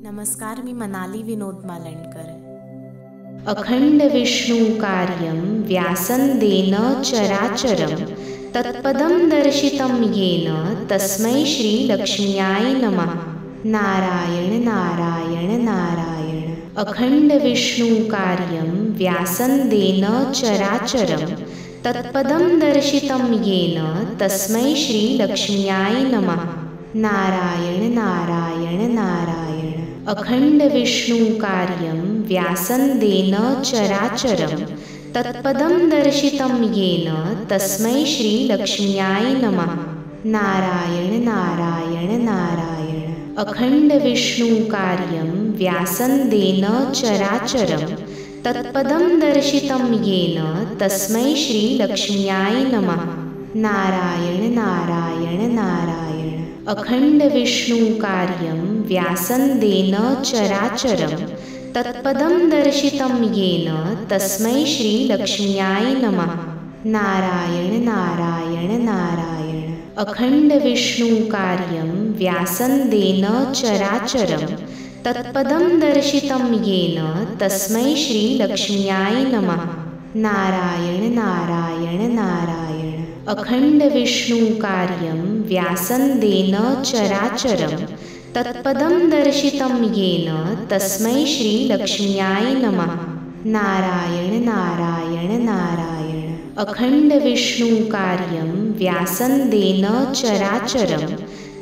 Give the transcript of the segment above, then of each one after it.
नमस्कार, मी मनाली विनोद मालणकर। अखंड विष्णु कार्यं व्यासंदेन चराचरं तत्पदं दर्शितं येन तस्मै श्री लक्ष्म्याय नमः। नारायण नारायण नारायण। अखंड विष्णु कार्यं व्यासंदेन चराचरं तत्पदं दर्शितं येन तस्मै श्री लक्ष्म्याय नमः। नारायण नारायण नारायण। अखंड विष्णु कार्यं व्यासंदेन चराचरं तत्पदं दर्शितं येन तस्मै श्री लक्ष्म्याय नमः। नारायण नारायण नारायण। अखंड विष्णु कार्यं व्यासंदेन चराचरं तत्पदं दर्शितं येन तस्मै श्री लक्ष्म्याय नमः। नारायण नारायण नारायण। अखंड विष्णु कार्यं व्यासंदेन चराचरं तत्पदं दर्शितं येन तस्मै श्री लक्ष्म्याय नमः। नारायण नारायण नारायण। अखंड विष्णु कार्यं व्यासंदेन चराचरं तत्पदं दर्शितं येन तस्मै श्री लक्ष्म्याय नमः। नारायण नारायण नारायण। अखंड विष्णु कार्यं व्यासंदेन चराचरं तत्पदं दर्शितं येन तस्मै श्री लक्ष्म्याय नमः। नारायण नारायण नारायण। अखंड विष्णु कार्यं व्यासंदेन चराचरं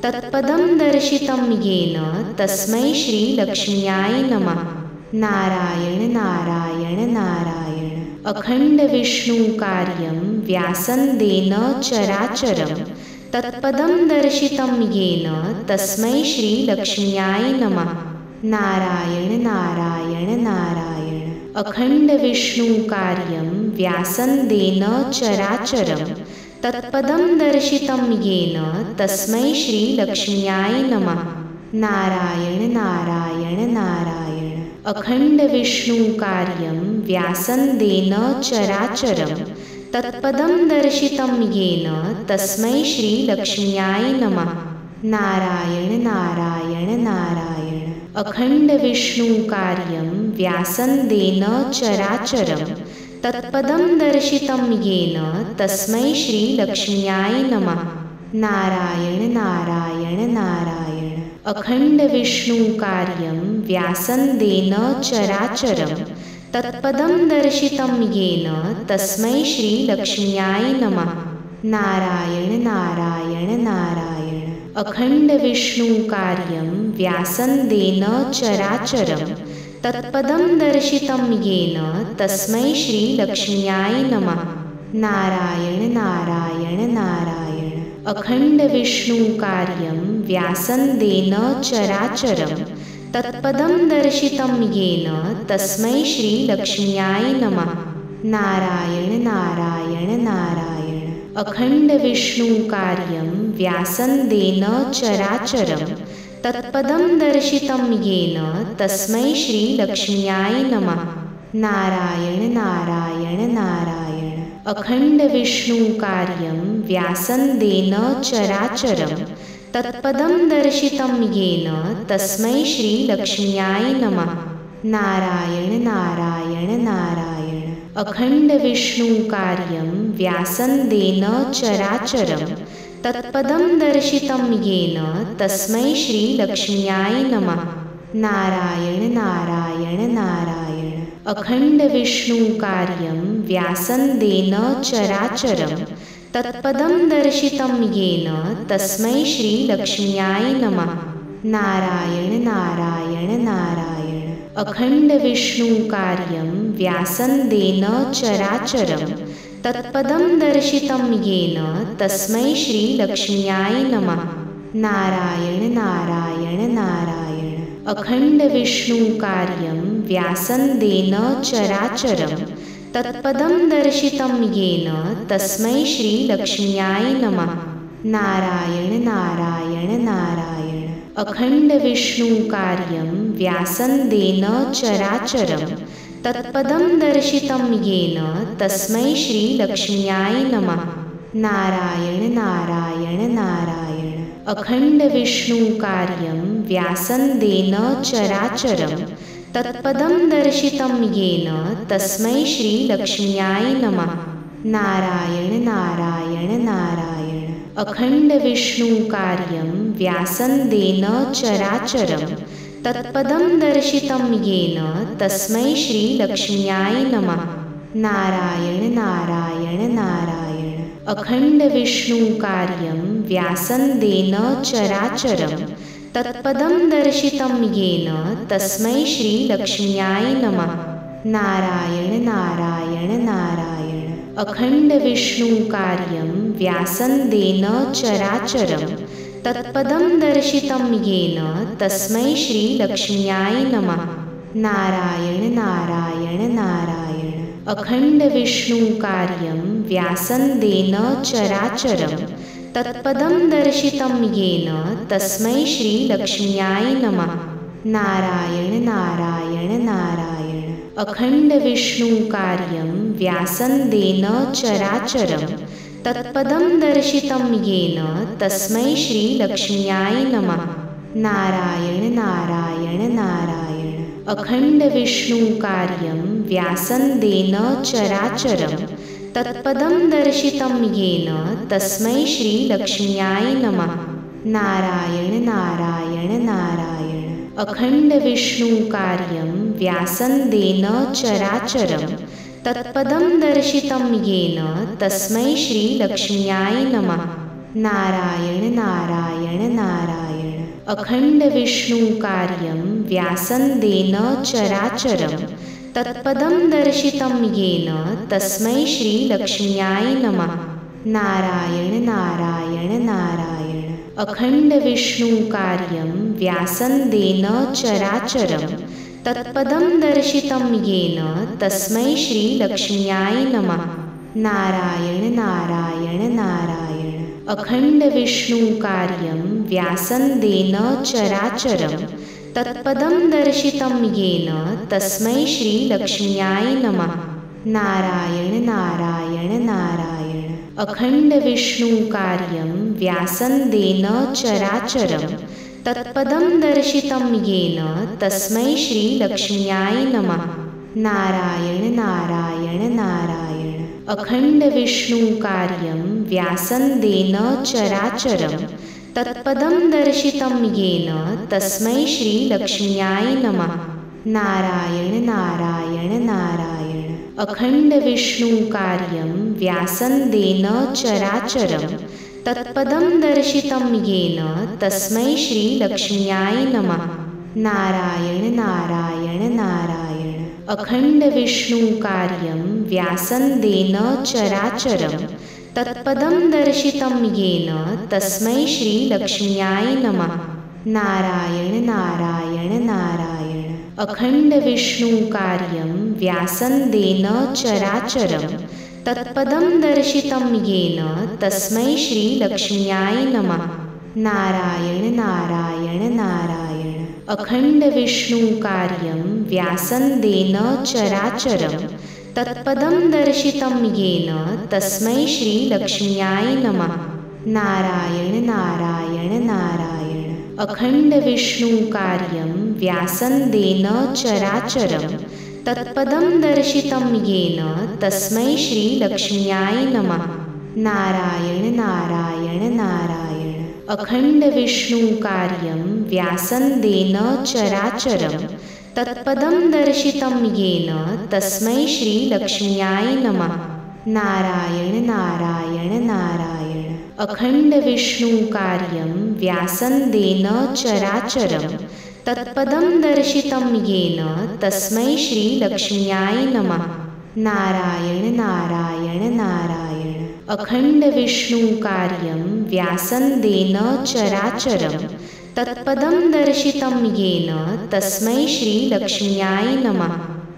तत्पदं दर्शितं येन तस्मै श्री लक्ष्म्याय नमः। नारायण नारायण नारायण। अखंड विष्णु कार्यं व्यासंदेन चराचरं तत्पदं दर्शितं येन तस्मै श्री लक्ष्म्याय नमः। नारायण नारायण नारायण। अखंड विष्णु कार्यं व्यासंदेन चराचरं तत्पदं दर्शितं येन तस्मै श्री लक्ष्म्याय नमः। नारायण नारायण नारायण। अखंड विष्णु कार्यं व्यासंदेन चराचरं तत्पदं दर्शितं येन तस्मै श्री लक्ष्म्याय नमः। नारायण नारायण नारायण। अखंड विष्णु कार्यं व्यासंदेन चराचरं तत्पदं दर्शितं येन तस्मै श्री लक्ष्म्याय नमः। नारायण नारायण नारायण। अखंड विष्णु कार्यं व्यासंदेन चराचरं तत्पदं दर्शितं येन तस्मै श्री लक्ष्म्याय नमः। नारायण नारायण नारायण। अखंड विष्णु कार्यं व्यासंदेन चराचरं तत्पदं दर्शितं येन तस्मै श्री लक्ष्म्याय नमः। नारायण नारायण नारायण। अखंड विष्णु कार्यं व्यासंदेन चराचरं तत्पदं दर्शितं येन तस्मै श्री लक्ष्म्याय नमः। नारायण नारायण नारायण। अखंड विष्णु कार्यं व्यासंदेन चराचरं तत्पदं दर्शितं येन तस्मै श्री लक्ष्म्याय नमः। नारायण नारायण नारायण। अखंड विष्णु कार्यं व्यासंदेन चराचरं तत्पदं दर्शितं येन तस्मै श्री लक्ष्म्याय नमः। नारायण नारायण नारायण। अखंड विष्णु कार्यं व्यासंदेन चराचरं तत्पदं दर्शितं येन तस्मै श्री लक्ष्म्याय नमः। नारायण नारायण नारायण। अखंड विष्णु कार्यं व्यासंदेन चराचरं तत्पदं दर्शितं येन तस्मै श्री लक्ष्म्याय नमः। नारायण नारायण नारायण। अखंड विष्णु कार्यं व्यासंदेन चराचरं तत्पदं दर्शितं येन तस्मै श्री लक्ष्म्याय नमः। नारायण नारायण नारायण। अखंड विष्णु कार्यं व्यासंदेन चराचरं तत्पदं दर्शितं येन तस्मै श्री लक्ष्म्याय नमः। नारायण नारायण नारायण। अखंड विष्णु कार्यं व्यासंदेन चराचरं तत्पदं दर्शितं येन तस्मै श्री लक्ष्म्याय नमः। नारायण नारायण नारायण। अखण्डविष्णुकार्यं व्यासन्देन चराचरं तत्पदं दर्शितं येन तस्मै श्रीलक्ष्म्याय नमः। नारायण नारायण नारायण। अखण्डविष्णुकार्यं व्यासन्देन चराचरं तत्पदं दर्शितं येन तस्मै श्रीलक्ष्म्याय नमः। नारायण नारायण नारायण। अखण्डविष्णुकार्यं व्यासन्देन चराचरं तत्पदं दर्शितं येन तस्मै श्रीलक्ष्म्याय नमः। नारायण नारायण नारायण। अखण्डविष्णुकार्यं व्यासन्देन चराचरं तत्पदं दर्शितं येन तस्मै श्रीलक्ष्म्याय नमः। नारायण नारायण नारायण। अखण्डविष्णुकार्यं व्यासन्देन चराचरं तत्पदं दर्शितं येन तस्मै श्रीलक्ष्म्याय नमः। नारायण नारायण नारायण। अखण्डविष्णुकार्यं व्यासन्देन चराचरं तत्पदं दर्शितं येन तस्मै श्रीलक्ष्म्याय नमः। नारायण नारायण नारायण। अखण्डविष्णुकार्यं व्यासन्देन चराचरं तत्पदं दर्शितं येन तस्मै श्रीलक्ष्म्याय नमः। नारायण नारायण नारायण। अखण्डविष्णुकार्यं व्यासन्देन चराचरं तत्पदं दर्शितं येन तस्मै श्रीलक्ष्म्याय नमः। नारायण नारायण नारायण। अखण्डविष्णुकार्यं व्यासन्देन चराचरं तत्पदं दर्शितं येन तस्मै श्रीलक्ष्म्याय नमः। नारायण नारायण नारायण। अखण्डविष्णुकार्यं व्यासन्देन चराचरं तत्पदं दर्शितं येन तस्मै श्रीलक्ष्म्याय नमः। नारायण नारायण नारायण। अखण्डविष्णुकार्यं व्यासन्देन चराचरं तत्पदं दर्शितं येन तस्मै श्रीलक्ष्म्याय नमः। नारायण नारायण नारायण। अखण्डविष्णुकार्यं व्यासन्देन चराचरं तत्पदं दर्शितं येन तस्मै श्रीलक्ष्म्याय नमः। नारायण नारायण नारायण। अखण्डविष्णुकार्यं व्यासन्देन चराचरं तत्पदं दर्शितं येन तस्मै श्रीलक्ष्म्याय नमः। नारायण नारायण नारायण। अखण्डविष्णुकार्यं व्यासन्देन चराचरं तत्पदं दर्शितं येन तस्मै श्रीलक्ष्म्याय नमः। नारायण नारायण नारायण। अखण्डविष्णुकार्यं व्यासन्देन चराचरं तत्पदं दर्शितं येन तस्मै श्रीलक्ष्म्याय नमः। नारायण नारायण नारायण। अखण्डविष्णुकार्यं व्यासन्देन चराचरं तत्पदं दर्शितं येन तस्मै श्रीलक्ष्म्याय नमः। नारायण नारायण नारायण। अखण्डविष्णुकार्यं व्यासन्देन चराचरं तत्पदं दर्शितं येन तस्मै श्रीलक्ष्म्याय नमः। नारायण नारायण नारायण। अखण्डविष्णुकार्यं व्यासन्देन चराचरं तत्पदं दर्शितं येन तस्मै श्रीलक्ष्म्याय नमः। नारायण नारायण नारायण। अखण्डविष्णुकार्यं व्यासन्देन चराचरं तत्पदं दर्शितं येन तस्मै श्रीलक्ष्म्याय नमः। नारायण नारायण नारायण। अखण्डविष्णुकार्यं व्यासन्देन चराचरं तत्पदं दर्शितं येन तस्मै श्रीलक्ष्म्याय नमः। नारायण नारायण नारायण। अखण्डविष्णुकार्यं व्यासन्देन चराचरं तत्पदं दर्शितं येन तस्मै श्रीलक्ष्म्याय नमः।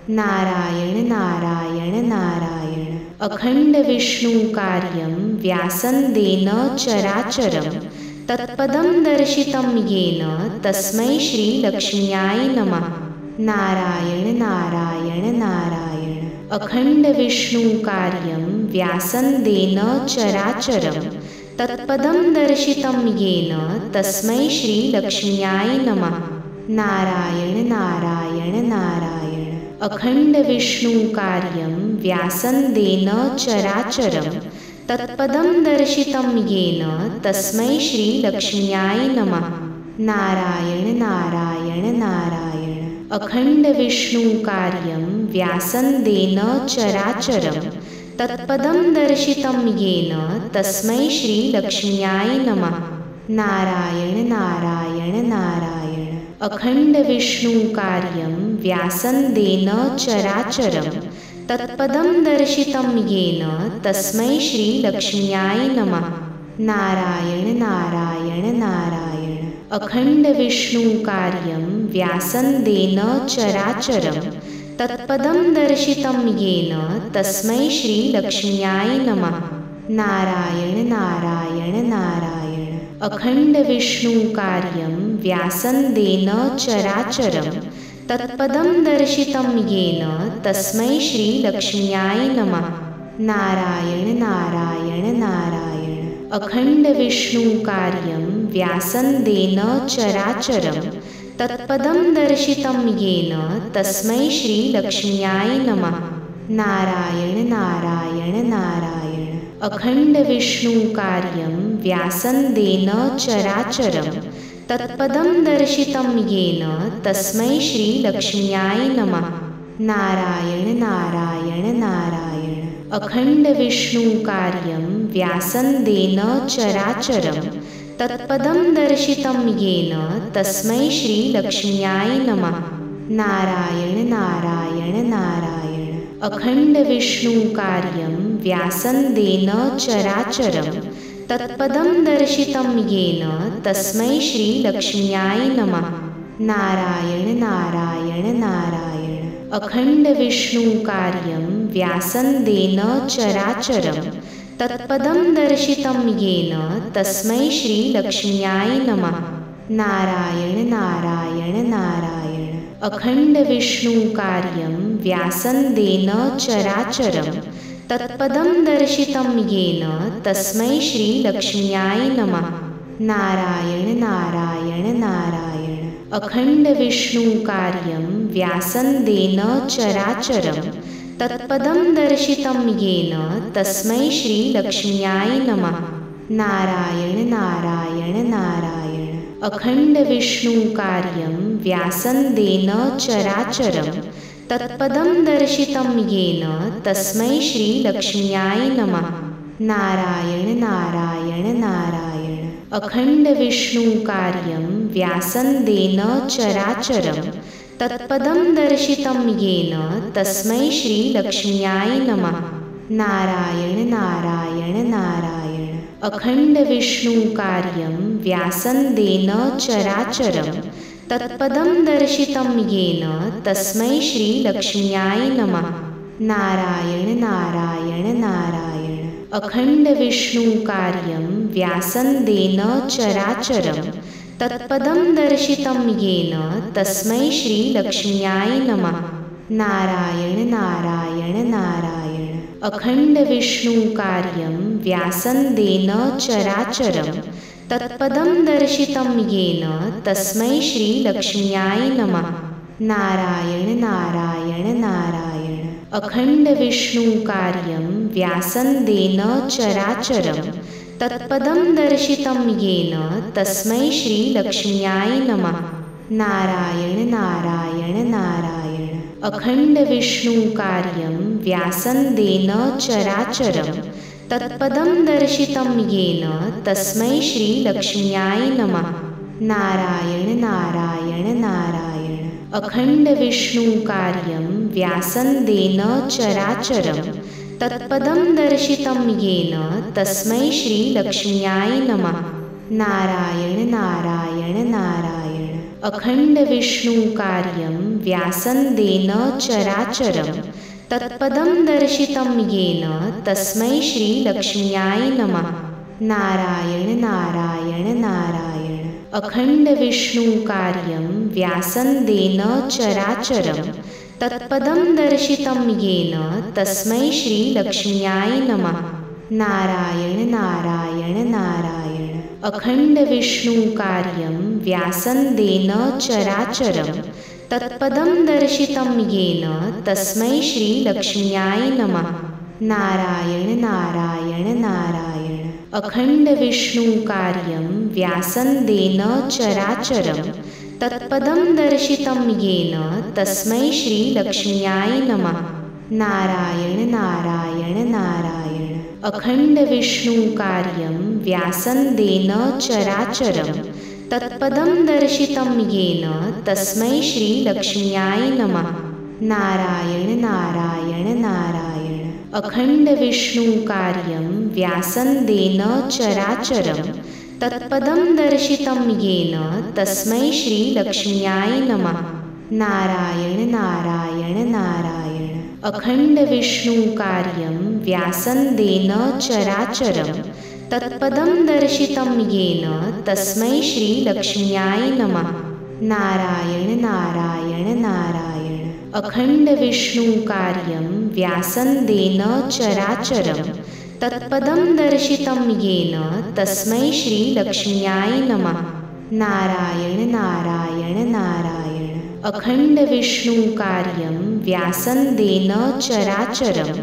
नारायण नारायण नारायण। अखण्डविष्णुकार्यं व्यासन्देन चराचरं तत्पदं दर्शितं येन तस्मै श्रीलक्ष्म्याय नमः। नारायण नारायण नारायण। अखण्डविष्णुकार्यं व्यासन्देन चराचरं तत्पदं दर्शितं येन तस्मै श्रीलक्ष्म्याय नमः। नारायण नारायण नारायण। अखण्डविष्णुकार्यं व्यासन्देन चराचरं तत्पदं दर्शितं येन तस्मै श्रीलक्ष्म्याय नमः। नारायण नारायण नारायण। अखण्डविष्णुकार्यं व्यासन्देन चराचरं तत्पदं दर्शितं येन तस्मै श्रीलक्ष्म्याय नमः। नारायण नारायण नारायण। अखण्डविष्णुकार्यं व्यासन्देन चराचरं तत्पदं दर्शितं येन तस्मै श्रीलक्ष्म्याय नमः। नारायण नारायण नारायण। अखण्डविष्णुकार्यं व्यासन्देन चराचरं तत्पदं दर्शितं येन तस्मै श्रीलक्ष्म्याय नमः। नारायण नारायण नारायण। अखण्डविष्णुकार्यं व्यासन्देन चराचरं तत्पदं दर्शितं येन तस्मै श्रीलक्ष्म्याय नमः। नारायण नारायण नारायण। अखण्डविष्णुकार्यं व्यासन्देन चराचरं तत्पदं दर्शितं येन तस्मै श्रीलक्ष्म्याय नमः। नारायण नारायण नारायण। अखण्डविष्णुकार्यं व्यासन्देन चराचरं तत्पदं दर्शितं येन तस्मै श्रीलक्ष्म्याय नमः। नारायण नारायण नारायण। अखण्डविष्णुकार्यं व्यासन्देन चराचरं तत्पदं दर्शितं येन तस्मै श्रीलक्ष्म्याय नमः। नारायण नारायण नारायण। अखण्डविष्णुकार्यं व्यासन्देन चराचरं तत्पदं दर्शितं येन तस्मै श्रीलक्ष्म्याय नमः। नारायण नारायण नारायण। अखण्डविष्णुकार्यं व्यासन्देन चराचरं तत्पदं दर्शितं येन तस्मै श्रीलक्ष्म्याय नमः। नारायण नारायण नारायण। अखण्डविष्णुकार्यं व्यासन्देन चराचरं तत्पदं दर्शितं येन तस्मै श्रीलक्ष्म्याय नमः। नारायण नारायण नारायण। अखण्डविष्णुकार्यं व्यासन्देन चराचरं तत्पदं दर्शितं येन तस्मै श्रीलक्ष्म्याय नमः। नारायण नारायण नारायण। अखण्डविष्णुकार्यं व्यासन्देन चराचरं तत्पदं दर्शितं येन तस्मै श्रीलक्ष्म्याय नमः। नारायण नारायण नारायण। अखण्डविष्णुकार्यं व्यासन्देन चराचरं तत्पदं दर्शितं येन तस्मै श्रीलक्ष्म्याय नमः। नारायण नारायण नारायण। अखण्डविष्णुकार्यं व्यासन्देन चराचरं तत्पदं दर्शितं येन तस्मै श्रीलक्ष्म्याय नमः। नारायण नारायण नारायण। अखण्डविष्णुकार्यं व्यासन्देन चराचरं तत्पदं दर्शितं येन तस्मै श्रीलक्ष्म्याय नमः। नारायण नारायण नारायण। अखण्डविष्णुकार्यं व्यासन्देन चराचरं तत्पदं दर्शितं येन तस्मै श्रीलक्ष्म्याय नमः। नारायण नारायण नारायण। अखण्डविष्णुकार्यं व्यासन्देन चराचरं तत्पदं दर्शितं येन तस्मै श्रीलक्ष्म्याय नमः। नारायण नारायण नारायण। अखण्डविष्णुकार्यं व्यासन्देन चराचरं तत्पदं दर्शितं येन तस्मै श्रीलक्ष्म्याय नमः। नारायण नारायण नारायण। अखण्डविष्णुकार्यं व्यासन्देन चराचरं तत्पदं दर्शितं येन तस्मै श्रीलक्ष्म्याय नमः। नारायण नारायण नारायण। अखण्डविष्णुकार्यं व्यासन्देन चराचरं तत्पदं दर्शितं येन तस्मै श्रीलक्ष्म्याय नमः। नारायण नारायण नारायण। अखण्डविष्णुकार्यं व्यासन्देन चराचरं तत्पदं दर्शितं येन तस्मै श्रीलक्ष्म्याय नमः। नारायण नारायण नारायण। अखण्डविष्णुकार्यं व्यासन्देन चराचरं तत्पदं दर्शितं येन तस्मै श्रीलक्ष्म्याय नमः। नारायण नारायण नारायण। अखण्डविष्णुकार्यं व्यासन्देन चराचरं तत्पदं दर्शितं येन तस्मै श्रीलक्ष्म्याय नमः। नारायण नारायण नारायण। अखण्डविष्णुकार्यं व्यासन्देन चराचरं तत्पदं दर्शितं येन तस्मै श्रीलक्ष्म्याय नमः। नारायण नारायण नारायण। अखण्डविष्णुकार्यं व्यासन्देन चराचरं तत्पदं दर्शितं येन तस्मै श्रीलक्ष्म्याय नमः। नारायण नारायण नारायण। अखण्डविष्णुकार्यं व्यासन्देन चराचरं तत्पदं दर्शितं येन तस्मै श्रीलक्ष्म्याय नमः। नारायण नारायण नारायण। अखण्डविष्णुकार्यं व्यासन्देन चराचरं तत्पदं दर्शितं येन तस्मै श्रीलक्ष्म्याय नमः। नारायण नारायण नारायण। अखण्डविष्णुकार्यं व्यासन्देन चराचरं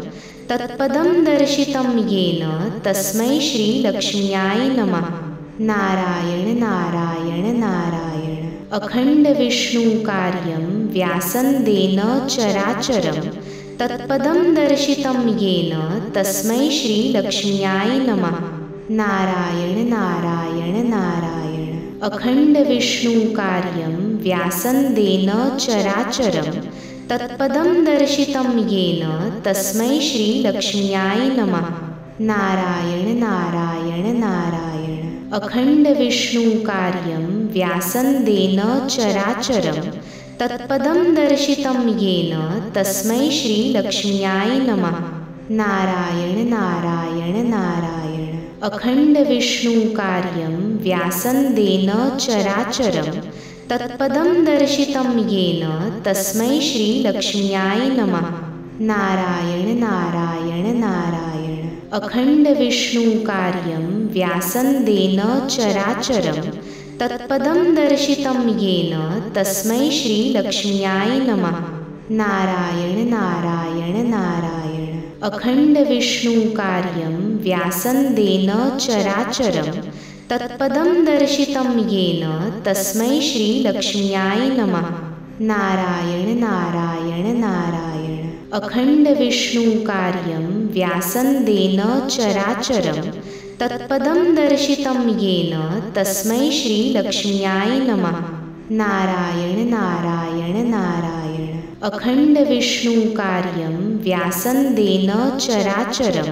तत्पदं दर्शितं येन तस्मै श्रीलक्ष्म्याय नमः। नारायण नारायण नारायण। अखण्डविष्णुकार्यं व्यासन्देन चराचरं तत्पदं दर्शितं येन तस्मै श्रीलक्ष्म्याय नमः। नारायण नारायण नारायण। अखण्डविष्णुकार्यं व्यासन्देन चराचरं तत्पदं दर्शितं येन तस्मै श्रीलक्ष्म्याय नमः। नारायण नारायण नारायण। अखण्डविष्णुकार्यं व्यासन्देन चराचरं तत्पदं दर्शितं येन तस्मै श्रीलक्ष्म्याय नमः। नारायण नारायण नारायण। अखण्डविष्णुकार्यं व्यासन्देन चराचरं तत्पदं दर्शितं येन तस्मै श्रीलक्ष्म्याय नमः। नारायण नारायण नारायण। अखण्डविष्णुकार्यं व्यासन्देन चराचरं तत्पदं दर्शितं येन तस्मै श्रीलक्ष्म्याय नमः। नारायण नारायण नारायण। अखण्डविष्णुकार्यं व्यासन्देन चराचरं तत्पदं दर्शितं येन तस्मै श्रीलक्ष्म्याय नमः। नारायण नारायण नारायण। अखण्डविष्णुकार्यं व्यासन्देन चराचरं तत्पदं दर्शितं येन तस्मै श्रीलक्ष्म्याय नमः। नारायण नारायण नारायण। अखण्डविष्णुकार्यं व्यासन्देन चराचरं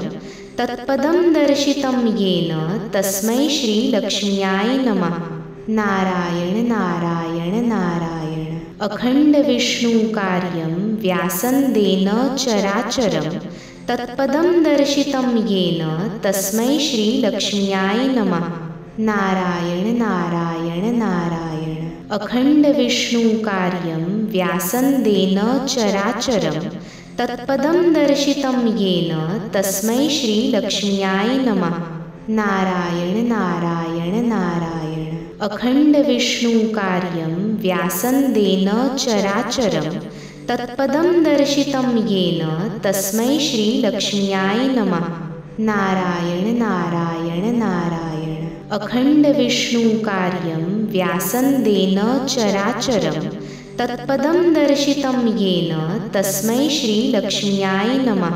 तत्पदं दर्शितं येन तस्मै श्रीलक्ष्म्याय नमः। नारायण नारायण नारायण। अखण्डविष्णुकार्यं व्यासन्देन चराचरं तत्पदं दर्शितं येन तस्मै श्रीलक्ष्म्याय नमः। नारायण नारायण नारायण। अखण्डविष्णुकार्यं व्यासन्देन चराचरं तत्पदं दर्शितं येन तस्मै श्रीलक्ष्म्याय नमः। नारायण नारायण नारायण। अखण्डविष्णुकार्यं व्यासन्देन चराचरं तत्पदं दर्शितं येन तस्मै श्रीलक्ष्म्याय नमः। नारायण नारायण नारायण। अखण्डविष्णुकार्यं व्यासन्देन चराचरं तत्पदं दर्शितं येन तस्मै श्रीलक्ष्म्याय नमः।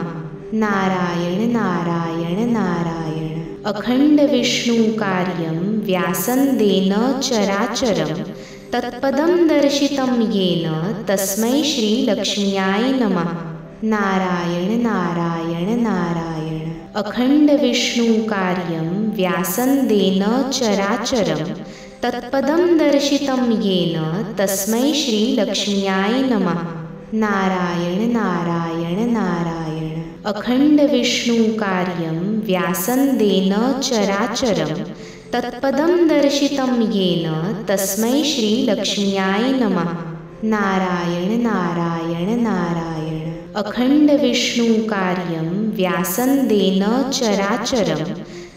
नारायण नारायण नारायण। अखण्डविष्णुकार्यं व्यासन्देन चराचरं तत्पदं दर्शितं येन तस्मै श्रीलक्ष्म्याय नमः। नारायण नारायण नारायण। अखण्डविष्णुकार्यं व्यासन्देन चराचरं तत्पदं दर्शितं येन तस्मै श्रीलक्ष्म्याय नमः। नारायण नारायण नारायण। अखण्डविष्णुकार्यं व्यासन्देन चराचरं तत्पदं दर्शितं येन तस्मै श्रीलक्ष्म्याय नमः। नारायण नारायण नारायण। अखण्डविष्णुकार्यं व्यासन्देन चराचरं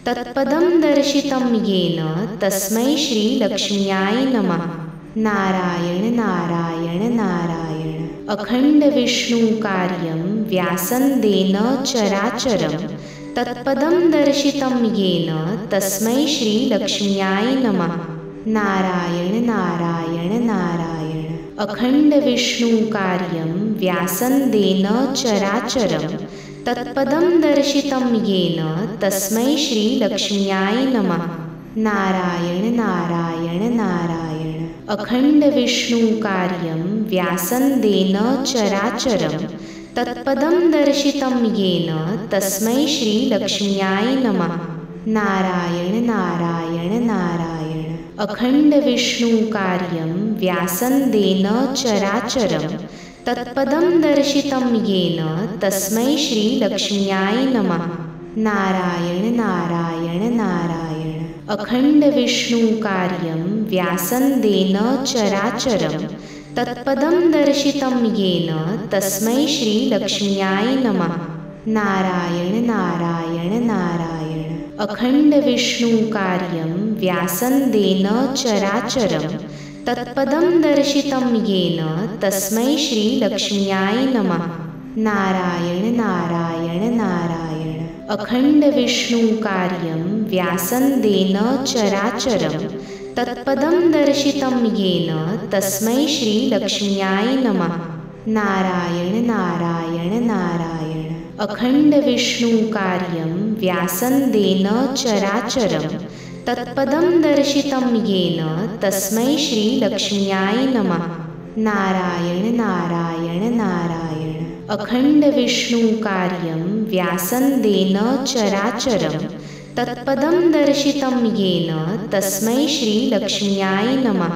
तत्पदं दर्शितं येन तस्मै श्रीलक्ष्म्याय नमः। नारायण नारायण नारायण। अखण्डविष्णुकार्यं व्यासन्देन चराचरं तत्पदं दर्शितं येन तस्मै श्रीलक्ष्म्याय नमः। नारायण नारायण नारायण। अखण्डविष्णुकार्यं व्यासन्देन चराचरं तत्पदं दर्शितं येन तस्मै श्रीलक्ष्म्याय नमः। नारायण नारायण नारायण। अखण्डविष्णुकार्यं व्यासन्देन चराचरं तत्पदं दर्शितं येन तस्मै श्रीलक्ष्म्याय नमः। नारायण नारायण नारायण। अखण्डविष्णुकार्यं व्यासन्देन चराचरं तत्पदं दर्शितं येन तस्मै श्रीलक्ष्म्याय नमः। नारायण नारायण नारायण। अखण्डविष्णुकार्यं व्यासन्देन चराचरं तत्पदं दर्शितं येन तस्मै श्रीलक्ष्म्याय नमः। नारायण नारायण नारायण। अखण्डविष्णुकार्यं व्यासन्देन चराचरं तत्पदं दर्शितं येन तस्मै श्रीलक्ष्म्याय नमः। नारायण नारायण नारायण। अखण्डविष्णुकार्यं व्यासन्देन चराचरं तत्पदं दर्शितं येन तस्मै श्रीलक्ष्म्याय नमः। नारायण नारायण नारायण। अखण्डविष्णुकार्यं व्यासन्देन चराचरं तत्पदं दर्शितं येन तस्मै श्रीलक्ष्म्याय नमः। नारायण नारायण नारायण। अखण्डविष्णुकार्यं व्यासन्देन चराचरं तत्पदं दर्शितं येन तस्मै श्रीलक्ष्म्याय नमः।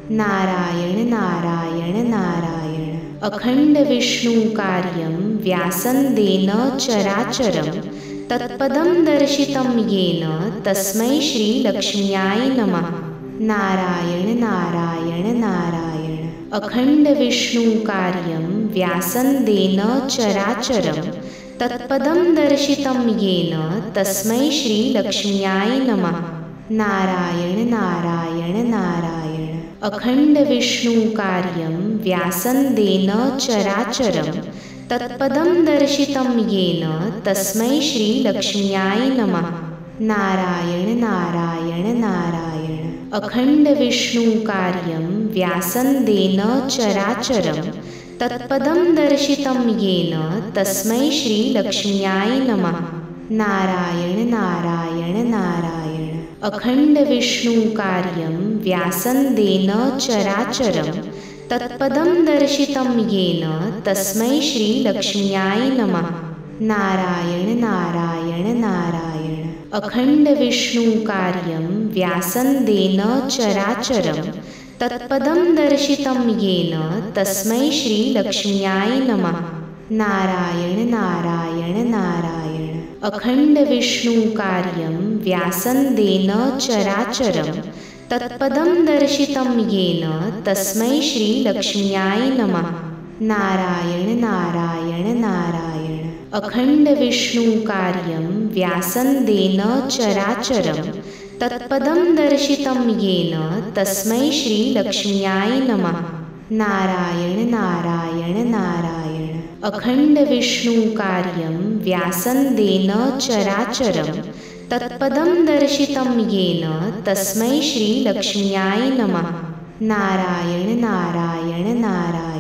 नारायण नारायण नारायण। अखण्डविष्णुकार्यं व्यासन्देन चराचरं तत्पदं दर्शितं येन तस्मै श्रीलक्ष्म्याय नमः। नारायण नारायण नारायण। अखण्डविष्णुकार्यं व्यासन्देन चराचरं तत्पदं दर्शितं येन तस्मै श्रीलक्ष्म्याय नमः। नारायण नारायण नारायण। अखण्डविष्णुकार्यं व्यासन्देन चराचरं तत्पदं दर्शितं येन तस्मै श्रीलक्ष्म्याय नमः। नारायण नारायण नारायण। अखण्डविष्णुकार्यं व्यासन्देन चराचरं तत्पदं दर्शितं येन तस्मै श्रीलक्ष्म्याय नमः। नारायण नारायण नारायण। अखण्डविष्णुकार्यं व्यासन्देन चराचरं तत्पदं दर्शितं येन तस्मै श्रीलक्ष्म्याय नमः। नारायण नारायण नारायण। अखण्डविष्णुकार्यं व्यासन्देन चराचरं तत्पदं दर्शितं येन तस्मै श्रीलक्ष्म्याय नमः। नारायण नारायण नारायण। अखण्डविष्णुकार्यं व्यासन्देन चराचरं तत्पदं दर्शितं येन तस्मै श्रीलक्ष्म्याय नमः। नारायण नारायण नारायण। अखण्डविष्णुकार्यं व्यासन्देन चराचरं तत्पदं दर्शितं येन तस्मै श्रीलक्ष्म्याय नमः। नारायण नारायण नारायण। अखण्डविष्णुकार्यं व्यासन्देन चराचरं तत्पदं दर्शितं येन तस्मै श्रीलक्ष्म्याय नमः। नारायण नारायण नारायण।